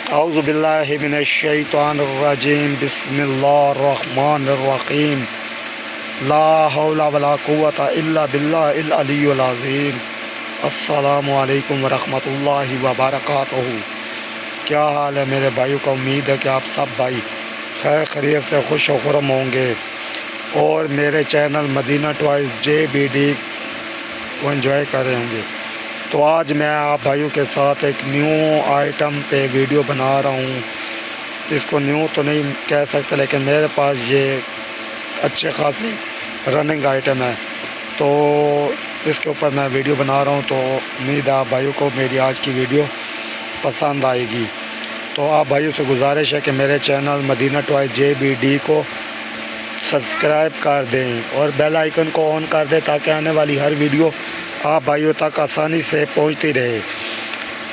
औज़ु बिल्लाहि मिनश्शैतानिर्रजीम बिस्मिल्लाहिर्रहमानिर्रहीम ला हौला वला कुव्वता इल्ला बिल्लाहिल अलिय्युल अज़ीम। अस्सलामु अलैकुम वरहमतुल्लाहि वबरकातुहू। क्या हाल है मेरे भाइयों का? उम्मीद है कि आप सब भाई खैर खैरियत से खुश व खुर्म होंगे और मेरे चैनल मदीना टॉयज़ JBD को एंजॉय कर रहे होंगे। तो आज मैं आप भाइयों के साथ एक न्यू आइटम पे वीडियो बना रहा हूँ। इसको न्यू तो नहीं कह सकते, लेकिन मेरे पास ये अच्छे खासी रनिंग आइटम है, तो इसके ऊपर मैं वीडियो बना रहा हूँ। तो उम्मीद है आप भाइयों को मेरी आज की वीडियो पसंद आएगी। तो आप भाइयों से गुजारिश है कि मेरे चैनल मदीना टॉयज़ JBD को सब्सक्राइब कर दें और बेल आइकन को ऑन कर दें ताकि आने वाली हर वीडियो आप भाइयों तक आसानी से पहुंचती रहे।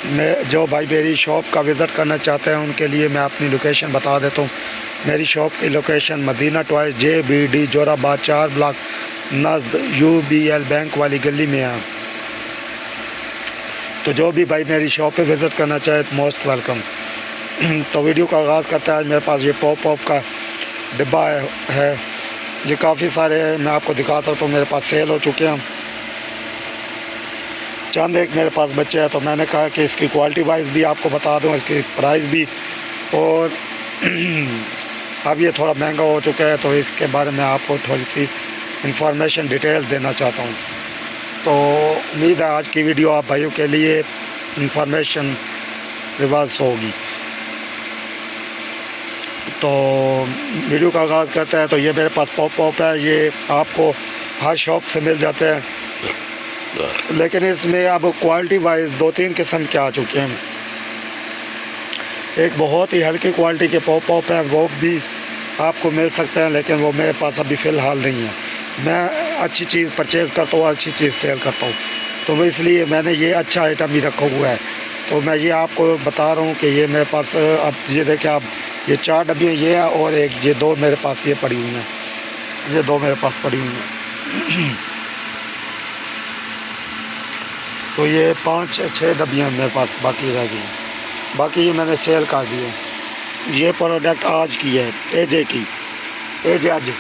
मैं जो भाई मेरी शॉप का विज़िट करना चाहते हैं उनके लिए मैं अपनी लोकेशन बता देता हूँ। मेरी शॉप की location Madina toys JBD Jorabad 4 block नज़द UBL बैंक वाली गली में है। तो जो भी भाई मेरी शॉप पे विज़िट करना चाहे तो मोस्ट वेलकम। तो वीडियो का आगाज़ करते हैं। आज मेरे पास ये पॉप का डिब्बा है। ये काफ़ी सारे हैं, मैं आपको दिखा सकता हूँ। मेरे पास सेल हो चुके हैं। चंद एक मेरे पास बच्चे हैं, तो मैंने कहा कि इसकी क्वालिटी वाइज भी आपको बता दूं, इसकी प्राइस भी। और अब ये थोड़ा महंगा हो चुका है, तो इसके बारे में आपको थोड़ी सी इंफॉर्मेशन डिटेल देना चाहता हूँ। तो उम्मीद है आज की वीडियो आप भाइयों के लिए इंफॉर्मेशन रिवाज होगी। तो वीडियो का आगाज़ करते हैं। तो ये मेरे पास पॉप है, ये आपको हर शॉप से मिल जाते हैं, लेकिन इसमें अब क्वालिटी वाइज 2-3 किस्म के आ चुके हैं। एक बहुत ही हल्की क्वालिटी के पॉप हैं, वो भी आपको मिल सकते हैं, लेकिन वो मेरे पास अभी फ़िलहाल नहीं है। मैं अच्छी चीज़ परचेज़ करता हूँ, अच्छी चीज़ सेल करता हूँ, तो इसलिए मैंने ये अच्छा आइटम भी रखा हुआ है। तो मैं ये आपको बता रहा हूँ कि ये मेरे पास अब ये देखें आप, ये 4 डब्बियाँ ये है और एक ये 2 मेरे पास ये पड़ी हुई हैं, ये 2 मेरे पास पड़ी हुई हैं। तो ये 5-6 डब्बियाँ मेरे पास बाकी रह गई, बाकी ये मैंने सेल कर दी है। ये प्रोडक्ट आज की है, एजे की, एजे आज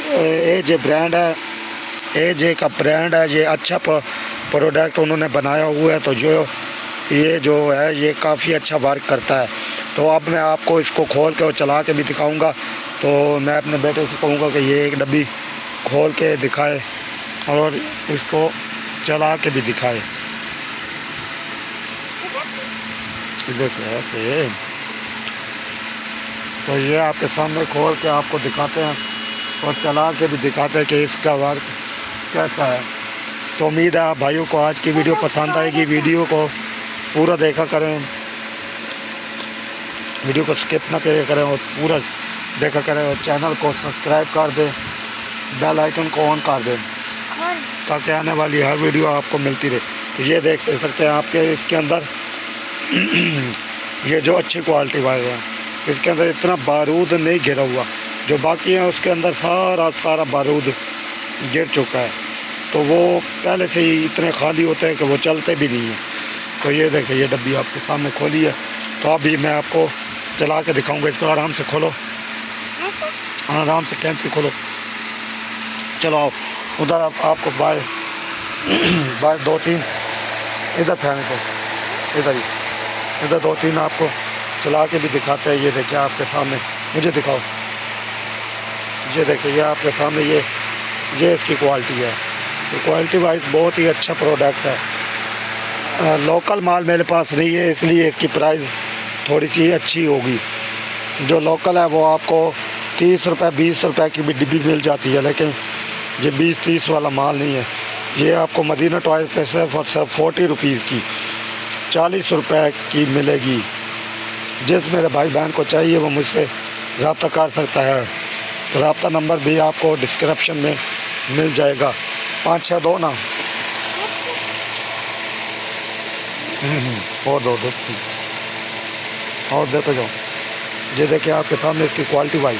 एजे ब्रांड है, एजे का ब्रांड है। ये अच्छा प्रोडक्ट उन्होंने बनाया हुआ है। तो ये जो है ये काफ़ी अच्छा वर्क करता है। तो अब मैं आपको इसको खोल के और चला के भी दिखाऊंगा। तो मैं अपने बेटे से कहूँगा कि ये एक डब्बी खोल के दिखाए और इसको चला के भी दिखाए। ऐसे तो ये आपके सामने खोल के आपको दिखाते हैं और चला के भी दिखाते हैं कि इसका वर्क कैसा है। तो उम्मीद है आप भाइयों को आज की वीडियो पसंद आएगी। वीडियो को पूरा देखा करें, वीडियो को स्किप ना करें और पूरा देखा करें और चैनल को सब्सक्राइब कर दें, बेल आइकन को ऑन कर दें ताकि आने वाली हर वीडियो आपको मिलती रहे। तो ये देख सकते हैं आपके इसके अंदर ये जो अच्छी क्वालिटी वाले हैं, इसके अंदर इतना बारूद नहीं गिरा हुआ, जो बाकी है उसके अंदर सारा बारूद गिर चुका है। तो वो पहले से ही इतने खाली होते हैं कि वो चलते भी नहीं हैं। तो ये देखें, ये डब्बी आपके सामने खोली है। तो अभी मैं आपको चला के दिखाऊंगा। इसको आराम से खोलो, आराम से टैंकी खोलो। चलो आओ उधर, आपको बाय 2-3 इधर फैन को, इधर ही, इधर 2-3 आपको चला के भी दिखाते हैं। ये देखिए आपके सामने, मुझे दिखाओ। ये देखिए, ये आपके सामने ये इसकी क्वालिटी है। तो क्वालिटी वाइज बहुत ही अच्छा प्रोडक्ट है। लोकल माल मेरे पास नहीं है, इसलिए इसकी प्राइस थोड़ी सी अच्छी होगी। जो लोकल है वो आपको 30 रुपये 20 रुपये की भी डिब्बी मिल जाती है, लेकिन ये 20-30 वाला माल नहीं है। ये आपको मदीना टॉयज़ पे सिर्फ और सिर्फ 40 रुपीज़ की 40 रुपये की मिलेगी। जिस मेरे भाई बहन को चाहिए वो मुझसे रब्ता कर सकता है। तो रब्ता नंबर भी आपको डिस्क्रिप्शन में मिल जाएगा। 5-6 दो ना, और दो और देते जाओ। ये देखिए आपके सामने इसकी क्वालिटी वाइज,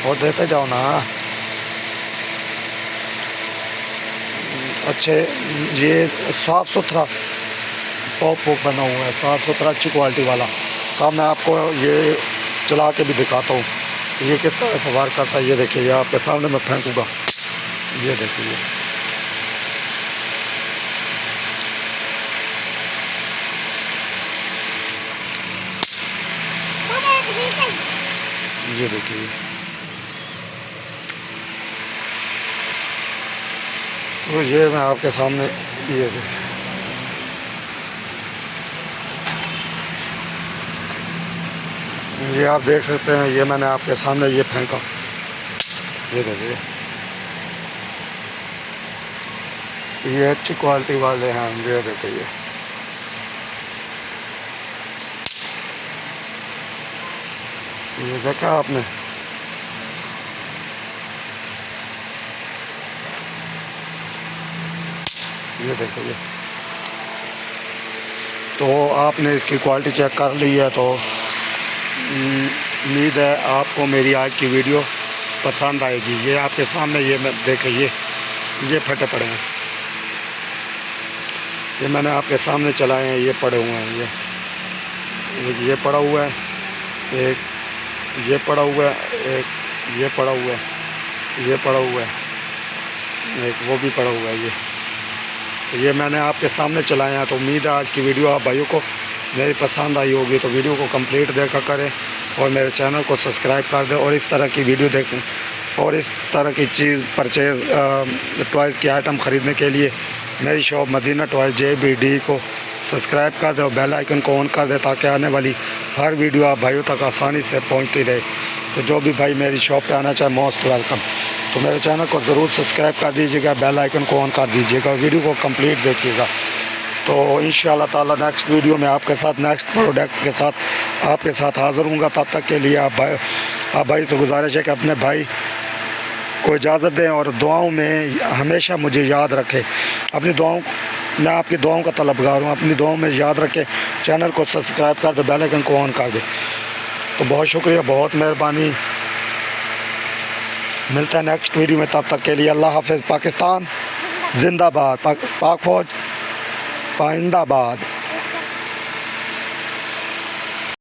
और देते जाओ ना। अच्छे, ये साफ़ सुथरा टॉप वॉक बना हुआ है, साफ़ सुथरा, अच्छी क्वालिटी वाला। तो मैं आपको ये चला के भी दिखाता हूँ ये किस तरह से वार करता है। ये देखिए, ये आपके सामने मैं फेंकूँगा, ये देखिए, ये देखिए। तो ये मैं आपके सामने, ये देखिए, ये आप देख सकते हैं, ये मैंने आपके सामने ये फेंका, ये देखिए, ये अच्छी क्वालिटी वाले हैं। ये देखिए, ये देखा आपने, ये देखिए। तो आपने इसकी क्वालिटी चेक कर ली है, तो उम्मीद है आपको मेरी आज की वीडियो पसंद आएगी। ये आपके सामने, ये मैं देखिए, ये फटे पड़े हैं, ये मैंने आपके सामने चलाए हैं, ये पड़े हुए हैं। ये पड़ा हुआ है, एक ये पड़ा हुआ है, एक ये पड़ा हुआ है, ये पड़ा हुआ है, एक वो भी पड़ा हुआ है। ये मैंने आपके सामने चलाए हैं। तो उम्मीद है आज की वीडियो आप भाइयों को मेरी पसंद आई होगी। तो वीडियो को कंप्लीट देखा करें और मेरे चैनल को सब्सक्राइब कर दें, और इस तरह की वीडियो देखें, और इस तरह की चीज़ परचेज टॉयज़ की आइटम ख़रीदने के लिए मेरी शॉप मदीना टॉयज़ JBD को सब्सक्राइब कर दें और बेल आइकन को ऑन कर दें, ताकि आने वाली हर वीडियो आप भाइयों तक आसानी से पहुंचती रहे। तो जो भी भाई मेरी शॉप पे आना चाहे, मोस्ट वेलकम। तो मेरे चैनल को ज़रूर सब्सक्राइब कर दीजिएगा, बेल आइकन को ऑन कर दीजिएगा, वीडियो को कंप्लीट देखिएगा। तो इंशाअल्लाह ताला नेक्स्ट वीडियो में आपके साथ, नेक्स्ट प्रोडक्ट के साथ आपके साथ हाज़िर हूँगा। तब तक के लिए आप भाई से गुजारिश है कि अपने भाई को इजाज़त दें और दुआओं में हमेशा मुझे याद रखें। अपनी दुआओं, मैं आपकी दुआओं का तलबगार हूँ, अपनी दुआओं में याद रखें। चैनल को सब्सक्राइब कर दे, बेल आइकन को ऑन कर दे। तो बहुत शुक्रिया, बहुत मेहरबानी। मिलता है नेक्स्ट वीडियो में, तब तक के लिए अल्लाह हाफ़िज़। पाकिस्तान जिंदाबाद, पाक फ़ौज पाइंदाबाद।